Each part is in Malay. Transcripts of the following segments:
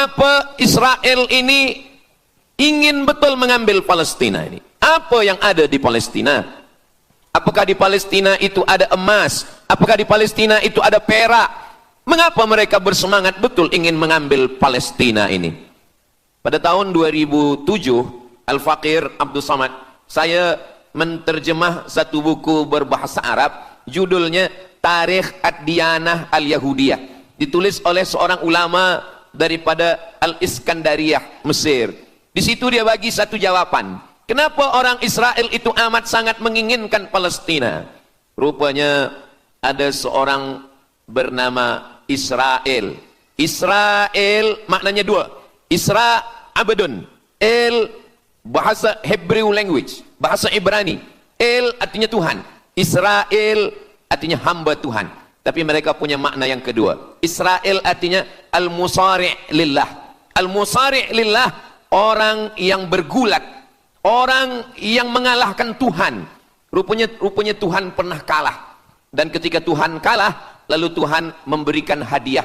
mengapa Israel ini ingin betul mengambil Palestina ini? Apa yang ada di Palestina? Apakah di Palestina itu ada emas? Apakah di Palestina itu ada perak? Mengapa mereka bersemangat betul ingin mengambil Palestina ini? Pada tahun 2007, Al-Faqir Abdul Samad, saya menterjemah satu buku berbahasa Arab, judulnya Tarikh Ad-Diyanah Al-Yahudiyah, ditulis oleh seorang ulama daripada Al-Iskandariyah, Mesir. Di situ dia bagi satu jawaban. Kenapa orang Israel itu amat sangat menginginkan Palestina? Rupanya ada seorang bernama Israel. Israel maknanya dua. Isra Abadun. El bahasa Hebrew language, bahasa Ibrani. El artinya Tuhan. Israel artinya hamba Tuhan. Tapi mereka punya makna yang kedua. Israel artinya al-musari' lillah. Al-musari' lillah, orang yang bergulat, orang yang mengalahkan Tuhan. Rupanya Tuhan pernah kalah. Dan ketika Tuhan kalah, lalu Tuhan memberikan hadiah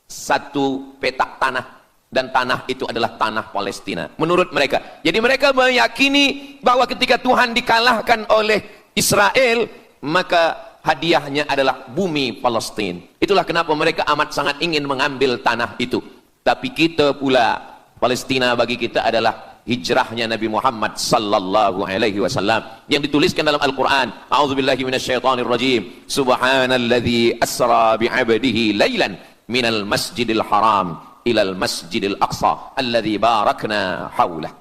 satu petak tanah. Dan tanah itu adalah tanah Palestina menurut mereka. Jadi mereka meyakini bahwa ketika Tuhan dikalahkan oleh Israel, maka hadiahnya adalah bumi Palestina. Itulah kenapa mereka amat sangat ingin mengambil tanah itu. Tapi kita pula, Palestina bagi kita adalah hijrahnya Nabi Muhammad sallallahu alaihi wasallam yang dituliskan dalam Al-Qur'an. A'udzubillahi minasyaitonirrajim. Subhanalladzi asra bi'abdihi lailan minal masjidil haram ilal masjidil aqsa alladzi barakna haulah.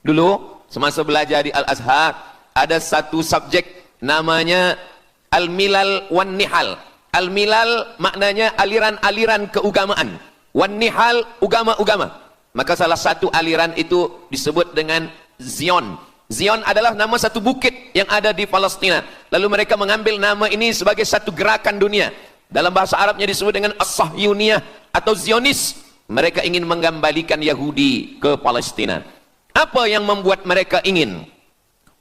Dulu semasa belajar di Al-Azhar ada satu subjek namanya Al-Milal wan Nihal. Al-Milal maknanya aliran-aliran keagamaan, wan Nihal agama-agama. Maka salah satu aliran itu disebut dengan Zion. Zion adalah nama satu bukit yang ada di Palestina. Lalu mereka mengambil nama ini sebagai satu gerakan dunia. Dalam bahasa Arabnya disebut dengan As-Sahyuniyah atau Zionis. Mereka ingin mengembalikan Yahudi ke Palestina. Apa yang membuat mereka ingin?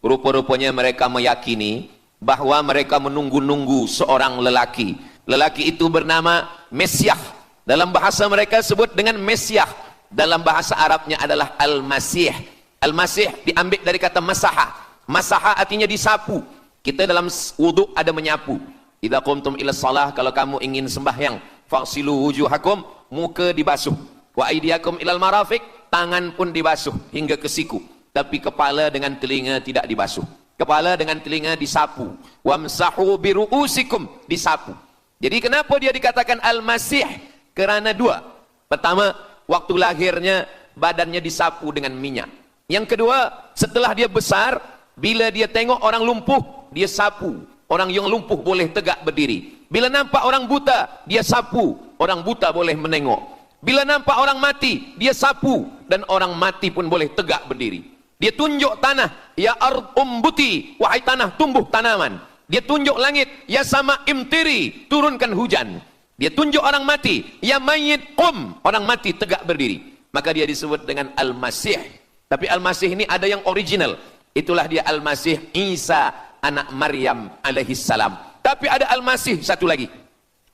Rupa-rupanya mereka meyakini bahwa mereka menunggu-nunggu seorang lelaki. Lelaki itu bernama Mesyah. Dalam bahasa mereka sebut dengan Mesyah. Dalam bahasa Arabnya adalah Al-Masih. Al-Masih diambil dari kata masaha. Masaha artinya disapu. Kita dalam wudhu ada menyapu. Idza qumtum ila shalah, kalau kamu ingin sembahyang, faghsilu wujuhakum, muka dibasuh. Wa aydiyakum ilal marafiq, tangan pun dibasuh hingga ke siku. Tapi kepala dengan telinga tidak dibasuh. Kepala dengan telinga disapu. Wamsahu biru'usikum, disapu. Jadi kenapa dia dikatakan Al-Masih? Kerana dua. Pertama, waktu lahirnya badannya disapu dengan minyak. Yang kedua, setelah dia besar, bila dia tengok orang lumpuh, dia sapu. Orang yang lumpuh boleh tegak berdiri. Bila nampak orang buta, dia sapu. Orang buta boleh menengok. Bila nampak orang mati, dia sapu. Dan orang mati pun boleh tegak berdiri. Dia tunjuk tanah, ya ard umbuti, wahai tanah tumbuh tanaman. Dia tunjuk langit, ya sama imtiri, turunkan hujan. Dia tunjuk orang mati, ya mayyit qum, orang mati tegak berdiri. Maka dia disebut dengan Al-Masih. Tapi Al-Masih ini ada yang original. Itulah dia Al-Masih Isa anak Maryam alaihissalam. Tapi ada Al-Masih satu lagi,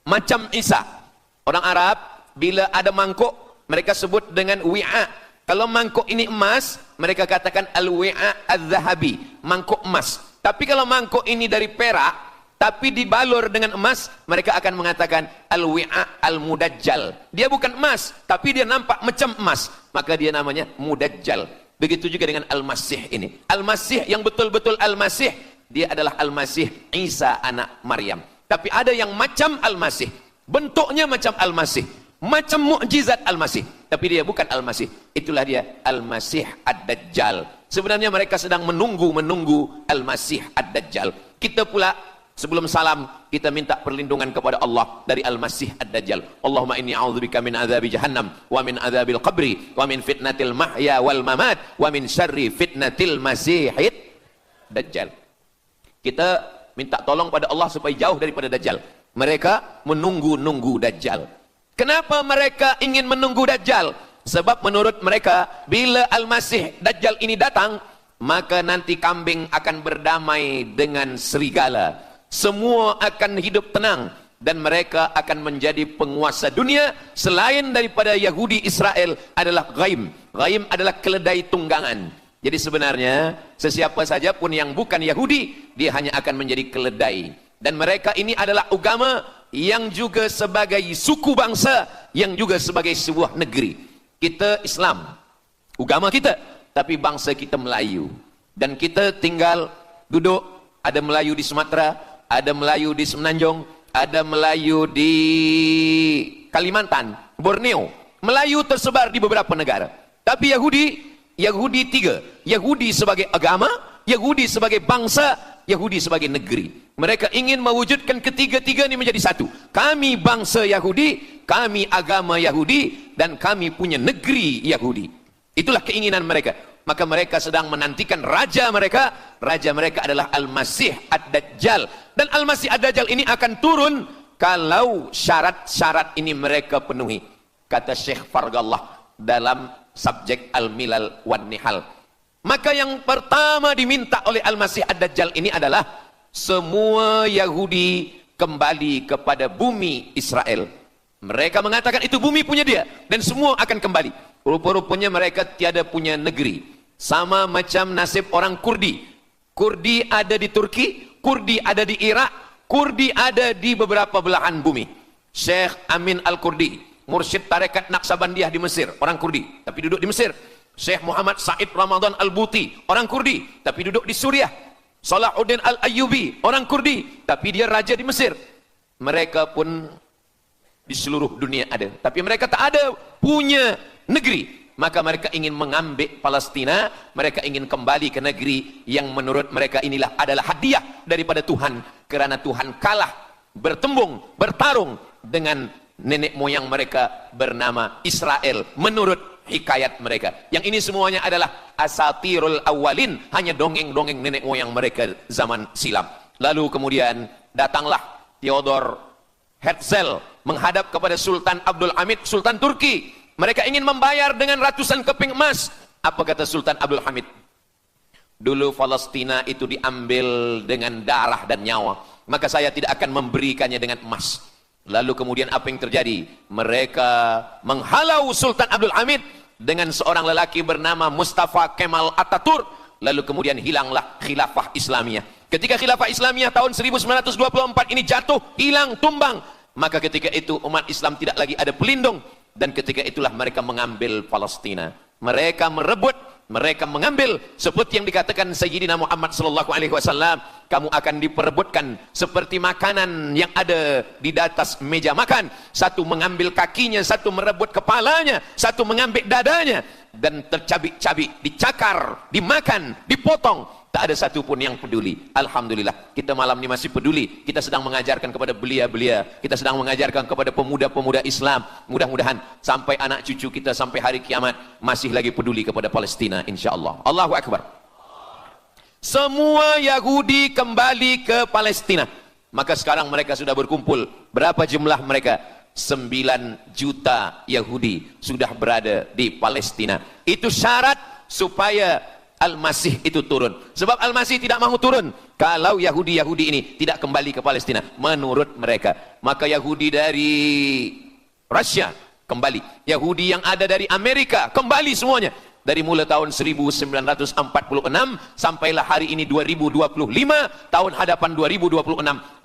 macam Isa. Orang Arab bila ada mangkuk, mereka sebut dengan wi'a. Kalau mangkuk ini emas, mereka katakan al-wi'a az-zahabi, mangkuk emas. Tapi kalau mangkuk ini dari perak, tapi dibalur dengan emas, mereka akan mengatakan al-wi'a al-mudajjal. Dia bukan emas, tapi dia nampak macam emas, maka dia namanya mudajjal. Begitu juga dengan Al-Masih ini. Al-Masih yang betul-betul Al-Masih, dia adalah Al-Masih Isa anak Maryam. Tapi ada yang macam Al-Masih, bentuknya macam Al-Masih, macam mukjizat Al-Masih, tapi dia bukan Al-Masih. Itulah dia Al-Masih Ad-Dajjal. Sebenarnya mereka sedang menunggu Al-Masih Ad-Dajjal. Kita pula sebelum salam, kita minta perlindungan kepada Allah dari Al-Masih Ad-Dajjal. Allahumma inni a'udzubika min adzabi jahannam wa min adzabil qabri wa min fitnatil mahya wal mamat wa min syarri fitnatil masihid dajjal. Kita minta tolong pada Allah supaya jauh daripada Dajjal. Mereka menunggu-nunggu Dajjal. Kenapa mereka ingin menunggu Dajjal? Sebab menurut mereka, bila Al-Masih Dajjal ini datang, maka nanti kambing akan berdamai dengan serigala. Semua akan hidup tenang. dan mereka akan menjadi penguasa dunia. Selain daripada Yahudi Israel adalah ghaim. Ghaim adalah keledai tunggangan. Jadi sebenarnya sesiapa saja pun yang bukan Yahudi, dia hanya akan menjadi keledai. Dan mereka ini adalah agama yang juga sebagai suku bangsa, yang juga sebagai sebuah negeri. Kita Islam, agama kita, tapi bangsa kita Melayu. Dan kita tinggal duduk, ada Melayu di Sumatera, ada Melayu di Semenanjung, ada Melayu di Kalimantan, Borneo. Melayu tersebar di beberapa negara. Tapi Yahudi tiga. Yahudi sebagai agama, Yahudi sebagai bangsa, Yahudi sebagai negeri. Mereka ingin mewujudkan ketiga-tiga ini menjadi satu. Kami bangsa Yahudi, kami agama Yahudi, dan kami punya negeri Yahudi. Itulah keinginan mereka. Maka mereka sedang menantikan raja mereka. Raja mereka adalah Al-Masih Ad-Dajjal. Dan Al-Masih Ad-Dajjal ini akan turun kalau syarat-syarat ini mereka penuhi. Kata Syekh Fargallah dalam subjek Al-Milal wan Nihal. Maka yang pertama diminta oleh Al-Masih Ad-Dajjal ini adalah semua Yahudi kembali kepada bumi Israel. Mereka mengatakan itu bumi punya dia dan semua akan kembali. Rupa-rupanya mereka tiada punya negeri. Sama macam nasib orang Kurdi. Kurdi ada di Turki, Kurdi ada di Irak, Kurdi ada di beberapa belahan bumi. Syekh Amin Al-Kurdi, mursyid tarekat Naqsabandiyah di Mesir, orang Kurdi, tapi duduk di Mesir. Syekh Muhammad Said Ramadan Al-Buti, orang Kurdi, tapi duduk di Suriah. Salahuddin Al-Ayyubi, orang Kurdi, tapi dia raja di Mesir. Mereka pun di seluruh dunia ada, tapi mereka tak ada punya negeri. Maka mereka ingin mengambil Palestina, mereka ingin kembali ke negeri yang menurut mereka inilah adalah hadiah daripada Tuhan, kerana Tuhan kalah bertembung, bertarung dengan nenek moyang mereka bernama Israel menurut hikayat mereka. Yang ini semuanya adalah asatirul awalin, hanya dongeng-dongeng nenek moyang mereka zaman silam. Lalu kemudian datanglah Theodor Herzl menghadap kepada Sultan Abdul Hamid, Sultan Turki. Mereka ingin membayar dengan ratusan keping emas. Apa kata Sultan Abdul Hamid? Dulu Palestina itu diambil dengan darah dan nyawa, maka saya tidak akan memberikannya dengan emas. Lalu kemudian apa yang terjadi? Mereka menghalau Sultan Abdul Hamid dengan seorang lelaki bernama Mustafa Kemal Ataturk. Lalu kemudian hilanglah khilafah Islamiyah. Ketika khilafah Islamiyah tahun 1924 ini jatuh, hilang, tumbang, maka ketika itu umat Islam tidak lagi ada pelindung. Dan ketika itulah mereka mengambil Palestina. Mereka merebut, mereka mengambil, seperti yang dikatakan Sayyidina Muhammad sallallahu alaihi wasallam, kamu akan diperebutkan seperti makanan yang ada di atas meja makan. Satu mengambil kakinya, satu merebut kepalanya, satu mengambil dadanya, dan tercabik-cabik, dicakar, dimakan, dipotong. Tak ada satu pun yang peduli. Alhamdulillah, kita malam ini masih peduli. Kita sedang mengajarkan kepada belia-belia, kita sedang mengajarkan kepada pemuda-pemuda Islam. Mudah-mudahan sampai anak cucu kita sampai hari kiamat masih lagi peduli kepada Palestina, insyaAllah. Allahu Akbar. Semua Yahudi kembali ke Palestina. Maka sekarang mereka sudah berkumpul. Berapa jumlah mereka? 9 juta Yahudi sudah berada di Palestina. Itu syarat supaya Al-Masih itu turun. Sebab Al-Masih tidak mahu turun kalau Yahudi-Yahudi ini tidak kembali ke Palestina menurut mereka. Maka Yahudi dari Rusia kembali, Yahudi yang ada dari Amerika kembali semuanya. Dari mulai tahun 1946 sampailah hari ini 2025, tahun hadapan 2026, 80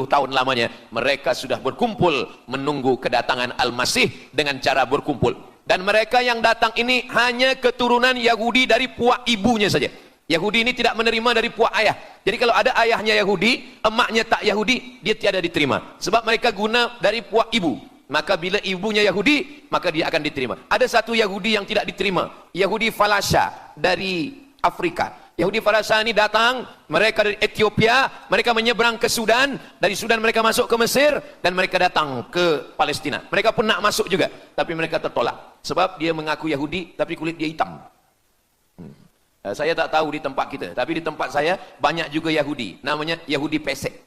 tahun lamanya mereka sudah berkumpul menunggu kedatangan Al-Masih dengan cara berkumpul. Dan mereka yang datang ini hanya keturunan Yahudi dari puak ibunya saja. Yahudi ini tidak menerima dari puak ayah. Jadi kalau ada ayahnya Yahudi, emaknya tak Yahudi, dia tiada diterima. Sebab mereka guna dari puak ibu. Maka bila ibunya Yahudi, maka dia akan diterima. Ada satu Yahudi yang tidak diterima. Yahudi Falasha dari Afrika. Yahudi Falasha ini datang, mereka dari Ethiopia, mereka menyeberang ke Sudan, dari Sudan mereka masuk ke Mesir, dan mereka datang ke Palestina. Mereka pun nak masuk juga, tapi mereka tertolak. Sebab dia mengaku Yahudi, tapi kulit dia hitam. Saya tak tahu di tempat kita, tapi di tempat saya banyak juga Yahudi, namanya Yahudi pesek.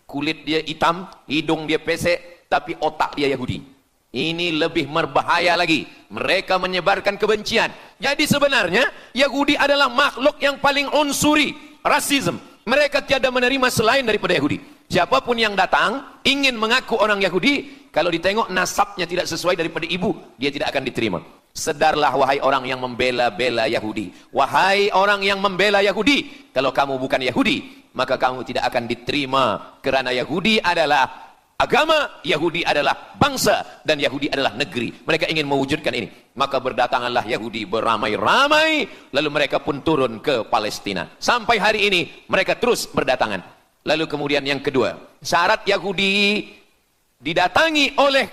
Kulit dia hitam, hidung dia pesek, tapi otak dia Yahudi. Ini lebih berbahaya lagi. Mereka menyebarkan kebencian. Jadi sebenarnya Yahudi adalah makhluk yang paling unsuri, rasisme. Mereka tiada menerima selain daripada Yahudi. Siapapun yang datang ingin mengaku orang Yahudi, kalau ditengok nasabnya tidak sesuai daripada ibu, dia tidak akan diterima. Sedarlah wahai orang yang membela-bela Yahudi. Wahai orang yang membela Yahudi, kalau kamu bukan Yahudi, maka kamu tidak akan diterima. Kerana Yahudi adalah agama, Yahudi adalah bangsa, dan Yahudi adalah negeri. Mereka ingin mewujudkan ini. Maka berdatanganlah Yahudi beramai-ramai, lalu mereka pun turun ke Palestina. Sampai hari ini mereka terus berdatangan. Lalu kemudian yang kedua, syarat Yahudi didatangi oleh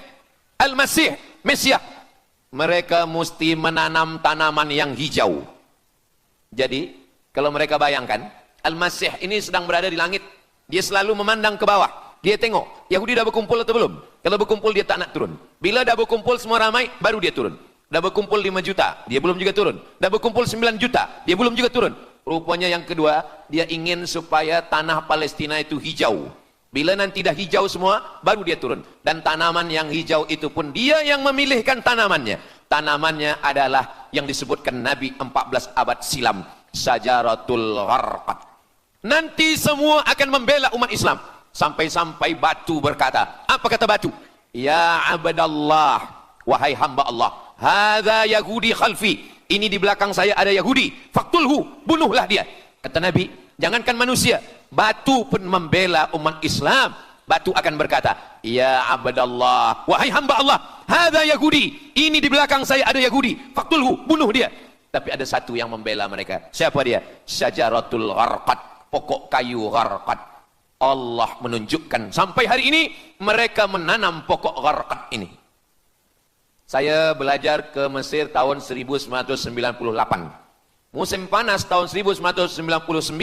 Al-Masih, Mesias, mereka mesti menanam tanaman yang hijau. Jadi kalau mereka bayangkan, Al-Masih ini sedang berada di langit, dia selalu memandang ke bawah, dia tengok Yahudi dah berkumpul atau belum. Kalau berkumpul dia tak nak turun. Bila dah berkumpul semua ramai, baru dia turun. Dah berkumpul 5 juta, dia belum juga turun. Dah berkumpul 9 juta, dia belum juga turun. Rupanya yang kedua, dia ingin supaya tanah Palestina itu hijau. Bila nanti dah hijau semua, baru dia turun. Dan tanaman yang hijau itu pun dia yang memilihkan tanamannya. Tanamannya adalah yang disebutkan Nabi 14 abad silam, Syajaratul Gharqad. Nanti semua akan membela umat Islam. Sampai-sampai batu berkata, apa kata batu? Ya abdallah, wahai hamba Allah, hadza Yahudi khalfi, ini di belakang saya ada Yahudi, faktulhu, bunuhlah dia. Kata Nabi, jangankan manusia, batu pun membela umat Islam. Batu akan berkata, ya abdallah, wahai hamba Allah, hadza Yahudi, ini di belakang saya ada Yahudi, faktulhu, bunuh dia. Tapi ada satu yang membela mereka. Siapa dia? Syajaratul Gharqad, pokok kayu Gharqad. Allah menunjukkan sampai hari ini mereka menanam pokok Gharqad ini. Saya belajar ke Mesir tahun 1998. Musim panas tahun 1999,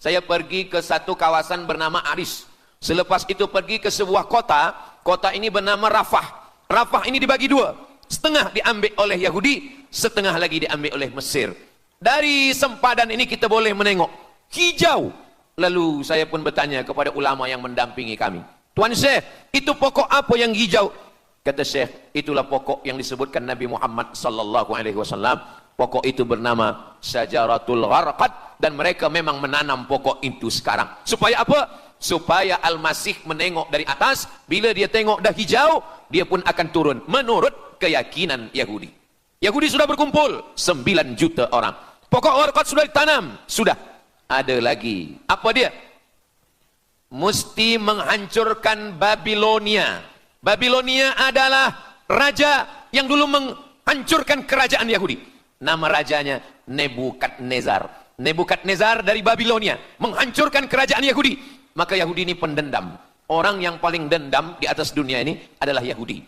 saya pergi ke satu kawasan bernama Aris. Selepas itu pergi ke sebuah kota, kota ini bernama Rafah. Rafah ini dibagi dua, setengah diambil oleh Yahudi, setengah lagi diambil oleh Mesir. Dari sempadan ini kita boleh menengok hijau. Lalu saya pun bertanya kepada ulama yang mendampingi kami, Tuan Syekh, itu pokok apa yang hijau? Kata Syekh, itulah pokok yang disebutkan Nabi Muhammad sallallahu alaihi wasallam. Pokok itu bernama Syajaratul Gharqad, dan mereka memang menanam pokok itu sekarang. Supaya apa? Supaya Al-Masih menengok dari atas, bila dia tengok dah hijau, dia pun akan turun menurut keyakinan Yahudi. Yahudi sudah berkumpul 9 juta orang. Pokok Gharqad sudah ditanam, sudah. Ada lagi. Apa dia? Mesti menghancurkan Babilonia. Babilonia adalah raja yang dulu menghancurkan kerajaan Yahudi. Nama rajanya Nebukadnezar. Nebukadnezar dari Babilonia menghancurkan kerajaan Yahudi. Maka Yahudi ini pendendam. Orang yang paling dendam di atas dunia ini adalah Yahudi.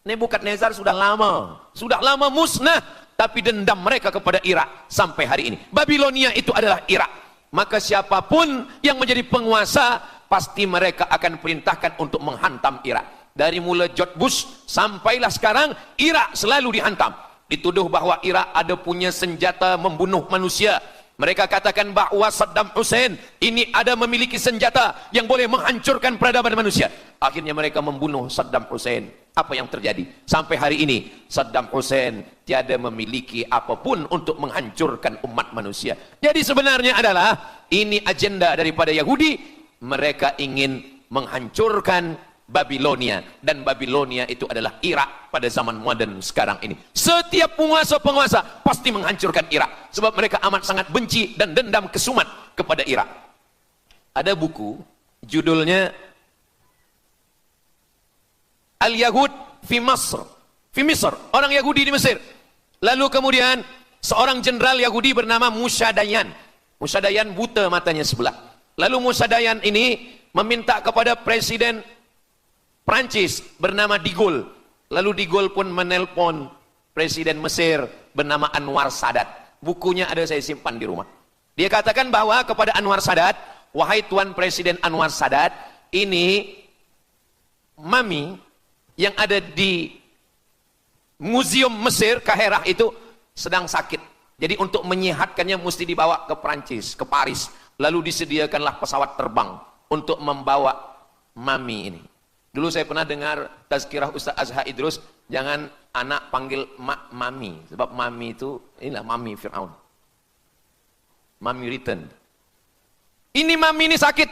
Nebukadnezar sudah lama musnah, tapi dendam mereka kepada Irak sampai hari ini. Babilonia itu adalah Irak. Maka siapapun yang menjadi penguasa, pasti mereka akan perintahkan untuk menghantam Irak. Dari mula George Bush sampailah sekarang, Irak selalu dihantam. Dituduh bahwa Irak ada punya senjata membunuh manusia. Mereka katakan bahawa Saddam Hussein ini ada memiliki senjata yang boleh menghancurkan peradaban manusia. Akhirnya mereka membunuh Saddam Hussein. Apa yang terjadi? Sampai hari ini Saddam Hussein tiada memiliki apapun untuk menghancurkan umat manusia. Jadi sebenarnya adalah ini agenda daripada Yahudi. Mereka ingin menghancurkan Babilonia, dan Babilonia itu adalah Irak pada zaman modern sekarang ini. Setiap penguasa-penguasa pasti menghancurkan Irak, sebab mereka amat sangat benci dan dendam kesumat kepada Irak. Ada buku judulnya Al-Yahud fi Masr, fi Misr, orang Yahudi di Mesir. Lalu kemudian seorang jenderal Yahudi bernama Musa Dayan. Musa Dayan buta matanya sebelah. Lalu Musa Dayan ini meminta kepada Presiden Prancis bernama De Gaulle. Lalu De Gaulle pun menelpon Presiden Mesir bernama Anwar Sadat. Bukunya ada, saya simpan di rumah. Dia katakan bahwa kepada Anwar Sadat, wahai Tuan Presiden Anwar Sadat, ini mami yang ada di Museum Mesir, Kaherah itu sedang sakit. Jadi untuk menyehatkannya mesti dibawa ke Prancis, ke Paris. Lalu disediakanlah pesawat terbang untuk membawa mami ini. Dulu saya pernah dengar tazkirah Ustaz Azhar Idrus, jangan anak panggil mami, sebab mami itu, inilah mami Fir'aun. Mami return. Ini mami ini sakit.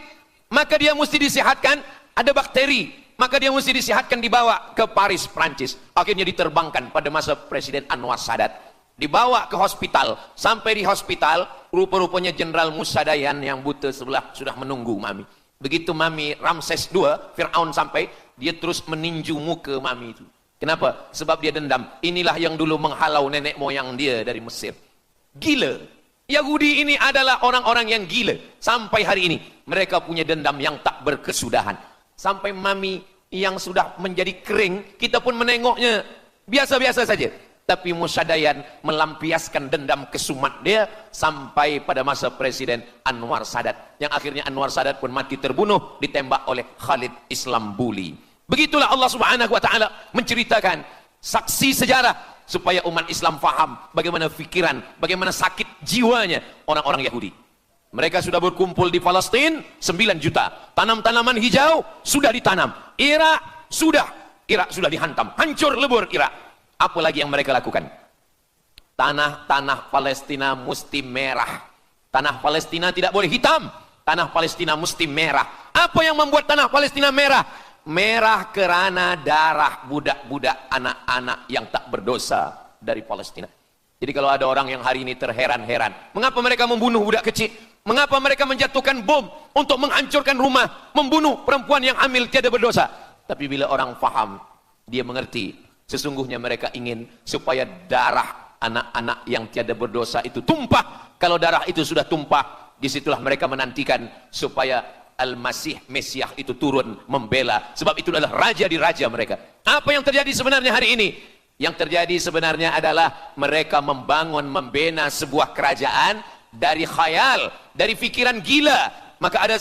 maka dia mesti disehatkan, ada bakteri, maka dia mesti disehatkan, dibawa ke Paris, Prancis. Akhirnya diterbangkan pada masa Presiden Anwar Sadat. Dibawa ke hospital, sampai di hospital, rupa-rupanya Jenderal Musa Dayan yang buta sebelah sudah menunggu Mami. Begitu Mami Ramses II, Fir'aun sampai, dia terus meninju muka Mami itu. Kenapa? Sebab dia dendam. Inilah yang dulu menghalau nenek moyang dia dari Mesir. Gila. Yahudi ini adalah orang-orang yang gila. Sampai hari ini, mereka punya dendam yang tak berkesudahan. Sampai Mami yang sudah menjadi kering, kita pun menengoknya biasa-biasa saja. Tapi Musa Dayan melampiaskan dendam kesumat dia sampai pada masa Presiden Anwar Sadat. Yang akhirnya Anwar Sadat pun mati terbunuh, ditembak oleh Khalid Islambuli. Begitulah Allah Subhanahu wa Ta'ala menceritakan saksi sejarah supaya umat Islam faham bagaimana fikiran, bagaimana sakit jiwanya orang-orang Yahudi. Mereka sudah berkumpul di Palestina 9 juta. Tanam-tanaman hijau sudah ditanam. Irak sudah dihantam. Hancur lebur Irak. Apa lagi yang mereka lakukan? Tanah Palestina mesti merah. Tanah Palestina tidak boleh hitam. Tanah Palestina mesti merah. Apa yang membuat tanah Palestina merah? Merah kerana darah budak-budak anak-anak yang tak berdosa dari Palestina. Jadi kalau ada orang yang hari ini terheran-heran, mengapa mereka membunuh budak kecil? Mengapa mereka menjatuhkan bom untuk menghancurkan rumah, membunuh perempuan yang hamil tiada berdosa? Tapi bila orang faham, dia mengerti, sesungguhnya mereka ingin supaya darah anak-anak yang tiada berdosa itu tumpah. Kalau darah itu sudah tumpah, disitulah mereka menantikan supaya Al-Masih, Mesiah itu turun membela. Sebab itu adalah raja di raja mereka. Apa yang terjadi sebenarnya hari ini? Yang terjadi sebenarnya adalah mereka membangun, membina sebuah kerajaan dari khayal, dari fikiran gila. Maka ada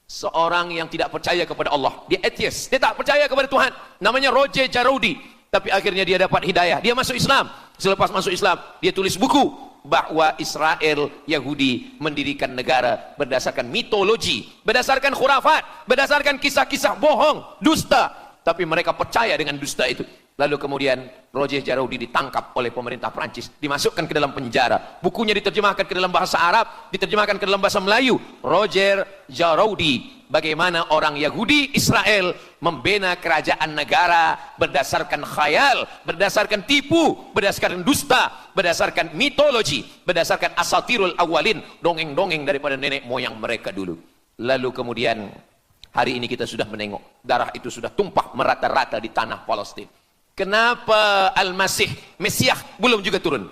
seorang yang tidak percaya kepada Allah. Dia atheist, dia tak percaya kepada Tuhan. Namanya Roger Jarroudi. Tapi akhirnya dia dapat hidayah. Dia masuk Islam. Selepas masuk Islam, dia tulis buku bahwa Israel Yahudi mendirikan negara berdasarkan mitologi, berdasarkan khurafat, berdasarkan kisah-kisah bohong, dusta. Tapi mereka percaya dengan dusta itu. Lalu kemudian Roger Jarroudi ditangkap oleh pemerintah Prancis, dimasukkan ke dalam penjara. Bukunya diterjemahkan ke dalam bahasa Arab, diterjemahkan ke dalam bahasa Melayu. Roger Jarroudi, bagaimana orang Yahudi Israel membina kerajaan negara berdasarkan khayal, berdasarkan tipu, berdasarkan dusta, berdasarkan mitologi, berdasarkan asatirul awalin, dongeng-dongeng daripada nenek moyang mereka dulu. Lalu kemudian hari ini kita sudah menengok darah itu sudah tumpah merata-rata di tanah Palestina. Kenapa Al-Masih, Mesiah belum juga turun?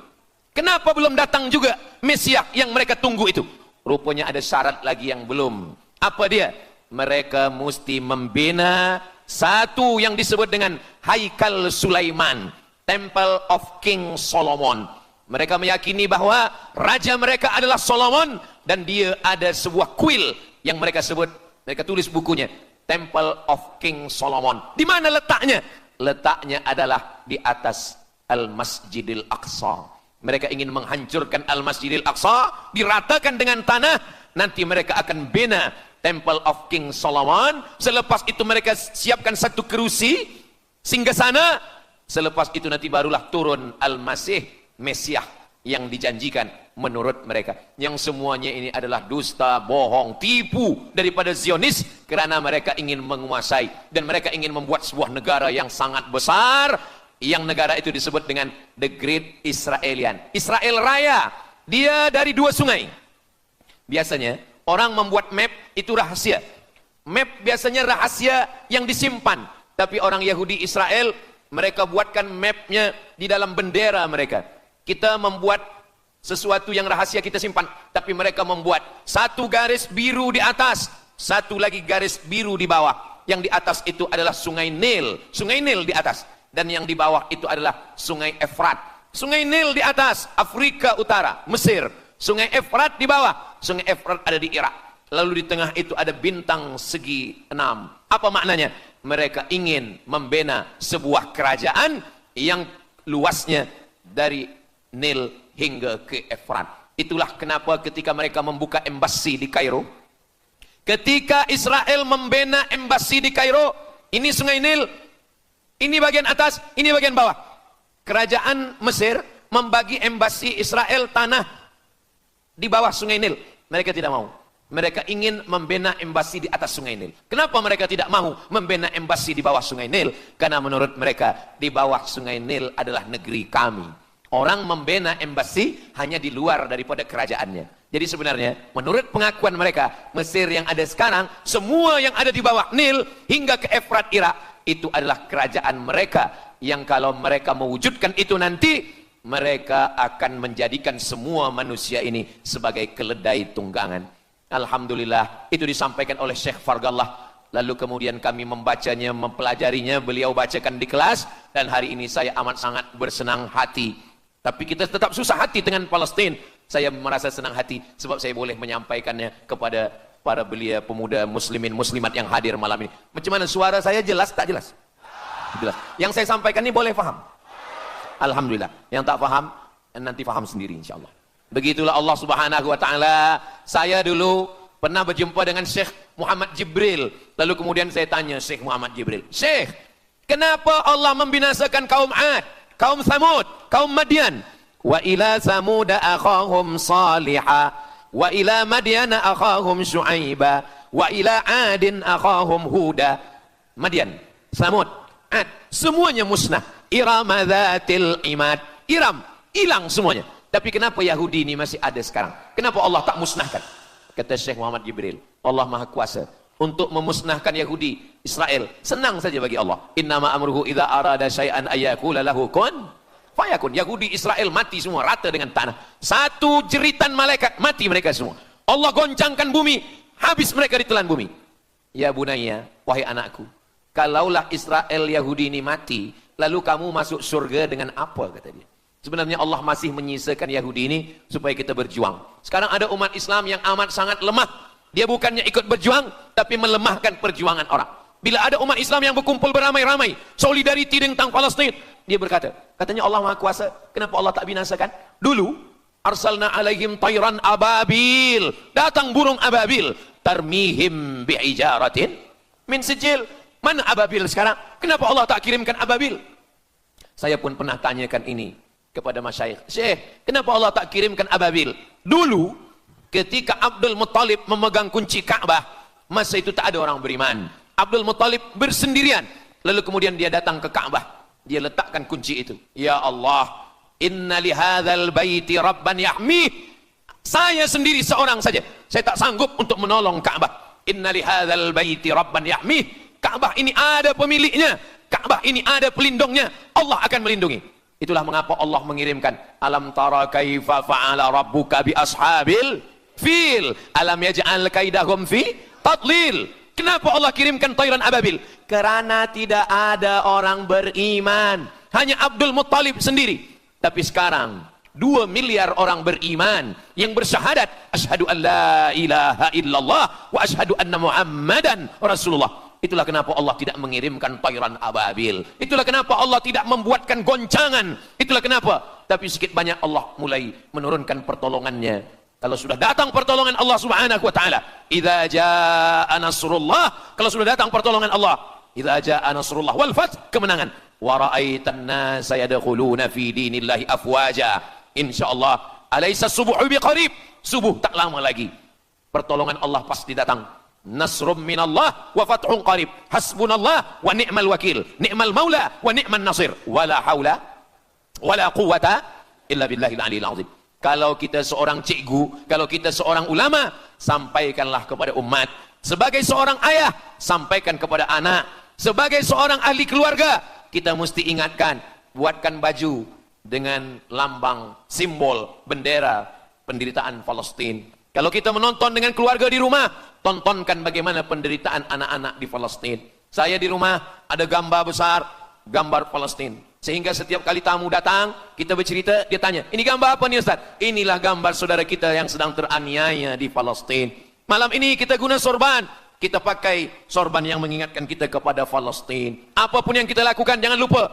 Kenapa belum datang juga Mesiah yang mereka tunggu itu? Rupanya ada syarat lagi yang belum. Apa dia? Mereka mesti membina satu yang disebut dengan Haikal Sulaiman, Temple of King Solomon. Mereka meyakini bahwa raja mereka adalah Solomon dan dia ada sebuah kuil yang mereka sebut, mereka tulis bukunya Temple of King Solomon. Di mana letaknya? Letaknya adalah di atas Al-Masjidil Aqsa. Mereka ingin menghancurkan Al-Masjidil Aqsa, diratakan dengan tanah. Nanti mereka akan bina Temple of King Solomon. Selepas itu mereka siapkan satu kerusi singgasana. Selepas itu nanti barulah turun Al-Masih, Mesiah yang dijanjikan menurut mereka. Yang semuanya ini adalah dusta, bohong, tipu daripada Zionis, kerana mereka ingin menguasai dan mereka ingin membuat sebuah negara yang sangat besar, yang negara itu disebut dengan The Great Israelian, Israel Raya. Dia dari 2 sungai. Biasanya orang membuat map itu rahasia. Map biasanya rahasia yang disimpan. Tapi orang Yahudi Israel, mereka buatkan mapnya di dalam bendera mereka. Kita membuat sesuatu yang rahasia kita simpan, tapi mereka membuat satu garis biru di atas, satu lagi garis biru di bawah. Yang di atas itu adalah Sungai Nil di atas, dan yang di bawah itu adalah Sungai Efrat. Sungai Nil di atas, Afrika Utara, Mesir. Sungai Efrat di bawah, Sungai Efrat ada di Irak. Lalu di tengah itu ada bintang segi 6. Apa maknanya? Mereka ingin membina sebuah kerajaan yang luasnya dari Nil hingga ke Efrat. Itulah kenapa ketika mereka membuka embasi di Kairo, ketika Israel membina embasi di Kairo, ini Sungai Nil, ini bagian atas, ini bagian bawah. Kerajaan Mesir membagi embasi Israel tanah di bawah Sungai Nil. Mereka tidak mau. Mereka ingin membina embasi di atas Sungai Nil. Kenapa mereka tidak mau membina embasi di bawah Sungai Nil? Karena menurut mereka di bawah Sungai Nil adalah negeri kami. Orang membina embasi hanya di luar daripada kerajaannya. Jadi sebenarnya menurut pengakuan mereka, Mesir yang ada sekarang, semua yang ada di bawah Nil hingga ke Efrat Irak, itu adalah kerajaan mereka. Yang kalau mereka mewujudkan itu nanti, mereka akan menjadikan semua manusia ini sebagai keledai tunggangan. Alhamdulillah, itu disampaikan oleh Syekh Fargallah. Lalu kemudian kami membacanya, mempelajarinya, beliau bacakan di kelas, dan hari ini saya amat sangat bersenang hati. Tapi kita tetap susah hati dengan Palestina. Saya merasa senang hati sebab saya boleh menyampaikannya kepada para belia pemuda muslimin muslimat yang hadir malam ini. Macam mana suara saya, jelas tak jelas? Jelas. Yang saya sampaikan ini boleh faham? Alhamdulillah. Yang tak faham, nanti faham sendiri insyaAllah. Begitulah Allah Subhanahu wa taala. Saya dulu pernah berjumpa dengan Syekh Muhammad Jibril. Lalu kemudian saya tanya Syekh Muhammad Jibril, "Syekh, kenapa Allah membinasakan kaum Ad, kaum Thamud, kaum Madian? Wa ila Thamud akhahum Salihah, wa ila Madian akhahum Syuaiba, wa ila Adin akhahum Huda." Madian, Thamud, Ad, semuanya musnah. Iram dzatil imad. Iram, hilang semuanya. Tapi kenapa Yahudi ini masih ada sekarang? Kenapa Allah tak musnahkan? Kata Syekh Muhammad Jibril, Allah Maha Kuasa untuk memusnahkan Yahudi, Israel. Senang saja bagi Allah. Innama amruhu idza arada syai'an ayyakula lahu kun fayakun. Yahudi Israel mati semua rata dengan tanah. Satu jeritan malaikat mati mereka semua. Allah goncangkan bumi, habis mereka ditelan bumi. Ya bunayya, wahai anakku, kalaulah Israel Yahudi ini mati, lalu kamu masuk surga dengan apa, kata dia. Sebenarnya Allah masih menyisakan Yahudi ini supaya kita berjuang. Sekarang ada umat Islam yang amat sangat lemah. Dia bukannya ikut berjuang, tapi melemahkan perjuangan orang. Bila ada umat Islam yang berkumpul beramai-ramai, solidariti tentang Palestina, dia berkata, katanya Allah Maha Kuasa, kenapa Allah tak binasakan? Dulu, arsalna alaihim tayran ababil. Datang burung ababil. Tarmihim bi'ijaratin min sijil. Mana ababil sekarang? Kenapa Allah tak kirimkan ababil? Saya pun pernah tanyakan ini kepada masyayikh. Syekh, kenapa Allah tak kirimkan ababil? Dulu, ketika Abdul Muttalib memegang kunci Ka'bah, masa itu tak ada orang beriman. Abdul Muttalib bersendirian. Lalu kemudian dia datang ke Ka'bah. Dia letakkan kunci itu. Ya Allah, inna lihadzal baiti rabban yahmih. Saya sendiri seorang saja. Saya tak sanggup untuk menolong Ka'bah. Inna lihadzal baiti rabban yahmih. Ka'bah ini ada pemiliknya. Ka'bah ini ada pelindungnya. Allah akan melindungi. Itulah mengapa Allah mengirimkan alam tara kaifa fa'ala rabbuka bi ashabil fil alam yaj'al kaidahum fi tadlil. Kenapa Allah kirimkan tayran ababil? Karena tidak ada orang beriman, hanya Abdul Muttalib sendiri. Tapi sekarang 2 miliar orang beriman yang bersyahadat asyhadu an la ilaha illallah wa asyhadu anna muhammadan rasulullah. Itulah kenapa Allah tidak mengirimkan tayran ababil. Itulah kenapa Allah tidak membuatkan goncangan. Itulah kenapa. Tapi sedikit banyak Allah mulai menurunkan pertolongannya. Kalau sudah datang pertolongan Allah Subhanahu wa taala, idza jaa nasrullah, kalau sudah datang pertolongan Allah, idza jaa nasrullah wal fath, kemenangan. Wa ra'aitan nasa yadkhuluna fi dinillahi afwaja. Insyaallah, alaysa subuhu biqarib. Subuh tak lama lagi. Pertolongan Allah pasti datang. Nasrum minallah wa fathun qarib. Hasbunallah wa ni'mal wakil. Ni'mal maula wa ni'man nasir. Wala haula wala quwata illa billahil aliyil azim. Kalau kita seorang cikgu, kalau kita seorang ulama, sampaikanlah kepada umat. Sebagai seorang ayah, sampaikan kepada anak. Sebagai seorang ahli keluarga, kita mesti ingatkan, buatkan baju dengan lambang, simbol, bendera penderitaan Palestina. Kalau kita menonton dengan keluarga di rumah, tontonkan bagaimana penderitaan anak-anak di Palestina. Saya di rumah ada gambar besar, gambar Palestina. Sehingga setiap kali tamu datang, kita bercerita, dia tanya, ini gambar apa nih Ustaz? Inilah gambar saudara kita yang sedang teraniaya di Palestina. Malam ini kita guna sorban, kita pakai sorban yang mengingatkan kita kepada Palestina. Apapun yang kita lakukan, jangan lupa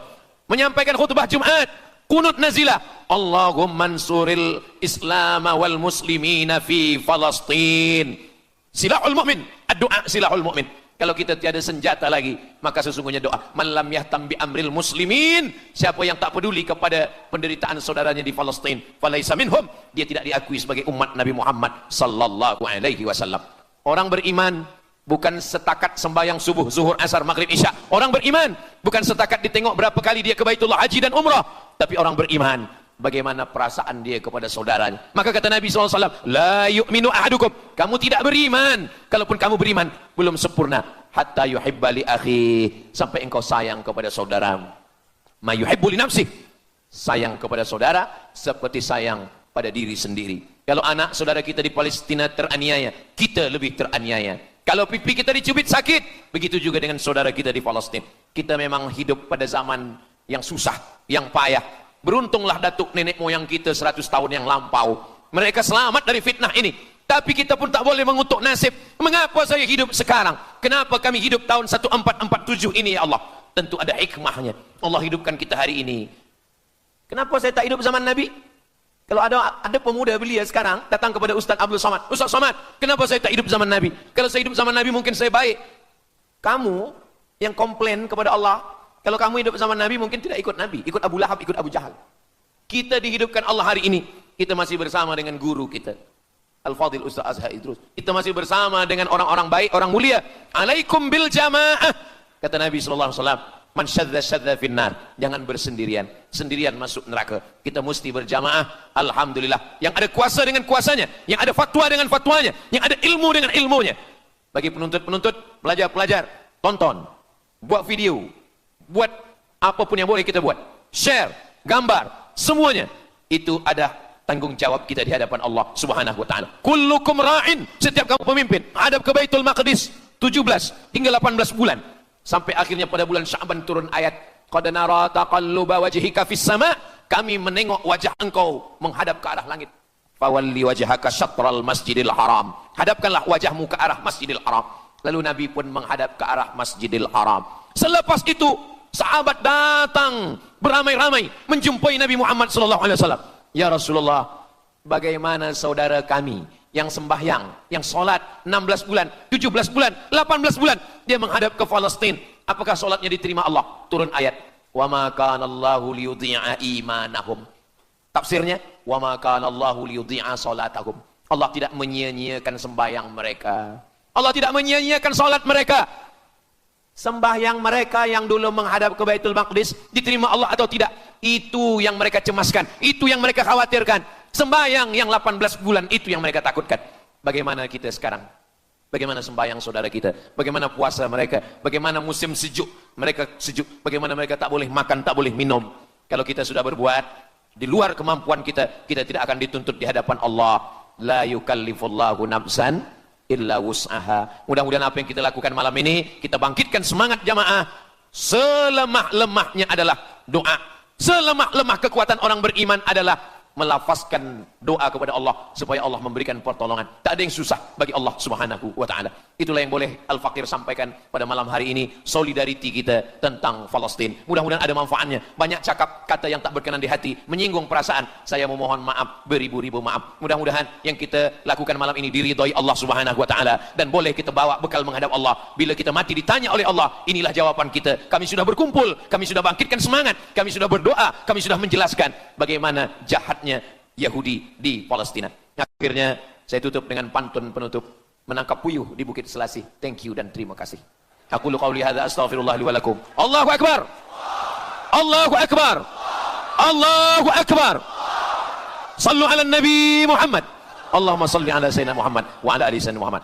menyampaikan khutbah Jumat, kunut nazilah, Allahumma ansuril Islam wal muslimina fi Palestina. Silahul mu'min, ad-du'a silahul mu'min. Kalau kita tiada senjata lagi, maka sesungguhnya doa, man lam yahtam bi amril muslimin, siapa yang tak peduli kepada penderitaan saudaranya di Palestin, falaisa minhum, dia tidak diakui sebagai umat Nabi Muhammad sallallahu alaihi wasallam. Orang beriman bukan setakat sembahyang subuh, zuhur, asar, maghrib, isya. Orang beriman bukan setakat ditengok berapa kali dia ke Baitullah haji dan umrah, tapi orang beriman bagaimana perasaan dia kepada saudaranya. Maka kata Nabi SAW, la yu'minu ahadukum, kamu tidak beriman, kalaupun kamu beriman, belum sempurna, hatta yuhibba li akhi, sampai engkau sayang kepada saudaramu. Ma yuhibbu li nafsih, sayang kepada saudara seperti sayang pada diri sendiri. Kalau anak saudara kita di Palestina teraniaya, kita lebih teraniaya. Kalau pipi kita dicubit sakit, begitu juga dengan saudara kita di Palestina. Kita memang hidup pada zaman yang susah, yang payah. Beruntunglah datuk nenek moyang kita 100 tahun yang lampau. Mereka selamat dari fitnah ini. Tapi kita pun tak boleh mengutuk nasib. Mengapa saya hidup sekarang? Kenapa kami hidup tahun 1447 ini ya Allah? Tentu ada hikmahnya. Allah hidupkan kita hari ini. Kenapa saya tak hidup zaman Nabi? Kalau ada pemuda belia sekarang datang kepada Ustaz Abdul Somad. Ustaz Somad, kenapa saya tak hidup zaman Nabi? Kalau saya hidup zaman Nabi mungkin saya baik. Kamu yang komplain kepada Allah, kalau kamu hidup zaman Nabi mungkin tidak ikut Nabi, ikut Abu Lahab, ikut Abu Jahal. Kita dihidupkan Allah hari ini, kita masih bersama dengan guru kita, Al-Fadhil Ustaz Azhar Idrus. Kita masih bersama dengan orang-orang baik, orang mulia. Alaikum bil jamaah. Kata Nabi SAW, man syadza syadza finnar, jangan bersendirian, sendirian masuk neraka. Kita mesti berjamaah. Alhamdulillah, yang ada kuasa dengan kuasanya, yang ada fatwa dengan fatwanya, yang ada ilmu dengan ilmunya. Bagi penuntut-penuntut, pelajar-pelajar, tonton, buat video, buat apapun yang boleh kita buat, share, gambar, semuanya itu ada tanggung jawab kita di hadapan Allah Subhanahu wa taala. Kullukum ra'in, setiap kamu pemimpin, hadap ke Baitul Maqdis 17 hingga 18 bulan. Sampai akhirnya pada bulan Sya'ban turun ayat, qad nara taqalluba wajhika fis sama', kami menengok wajah engkau menghadap ke arah langit. Fawalli wajhaka syatral masjidil haram, hadapkanlah wajahmu ke arah Masjidil Haram. Lalu Nabi pun menghadap ke arah Masjidil Haram. Selepas itu sahabat datang beramai-ramai menjumpai Nabi Muhammad SAW. Ya Rasulullah, bagaimana saudara kami yang sembahyang, yang solat 16 bulan, 17 bulan, 18 bulan, dia menghadap ke Palestina. Apakah solatnya diterima Allah? Turun ayat, wa ma kana Allahu liyudhi'a imanahum. Tafsirnya, wa ma kana Allahu liyudhi'a salatahum. Allah tidak menyia-nyiakan sembahyang mereka. Allah tidak menyia-nyiakan solat mereka. Sembahyang mereka yang dulu menghadap ke Baitul Maqdis diterima Allah atau tidak, itu yang mereka cemaskan, itu yang mereka khawatirkan. Sembahyang yang 18 bulan itu yang mereka takutkan. Bagaimana kita sekarang? Bagaimana sembahyang saudara kita? Bagaimana puasa mereka? Bagaimana musim sejuk? Mereka sejuk. Bagaimana mereka tak boleh makan, tak boleh minum? Kalau kita sudah berbuat di luar kemampuan kita, kita tidak akan dituntut di hadapan Allah. La yukallifullahu nafsan illa wus'aha. Mudah-mudahan apa yang kita lakukan malam ini, kita bangkitkan semangat jamaah. Selemah-lemahnya adalah doa. Selemah-lemah kekuatan orang beriman adalah melafazkan doa kepada Allah supaya Allah memberikan pertolongan. Tak ada yang susah bagi Allah Subhanahu wa taala. Itulah yang boleh Al-Fakir sampaikan pada malam hari ini, solidariti kita tentang Palestina. Mudah-mudahan ada manfaatnya. Banyak cakap kata yang tak berkenan di hati, menyinggung perasaan. Saya memohon maaf, beribu-ribu maaf. Mudah-mudahan yang kita lakukan malam ini diridhoi Allah Subhanahu wa taala dan boleh kita bawa bekal menghadap Allah. Bila kita mati ditanya oleh Allah, inilah jawaban kita. Kami sudah berkumpul, kami sudah bangkitkan semangat, kami sudah berdoa, kami sudah menjelaskan bagaimana jahatnya Yahudi di Palestina. Akhirnya saya tutup dengan pantun penutup, menangkap puyuh di Bukit Selasih. Thank you dan terima kasih. Aku qauli hadza astaghfirullah li wa lakum. Allahu akbar. Allahu akbar. Allahu akbar. Sallu ala Nabi Muhammad. Allahumma salli ala sayyidina Muhammad wa ala ali sayyidina Muhammad.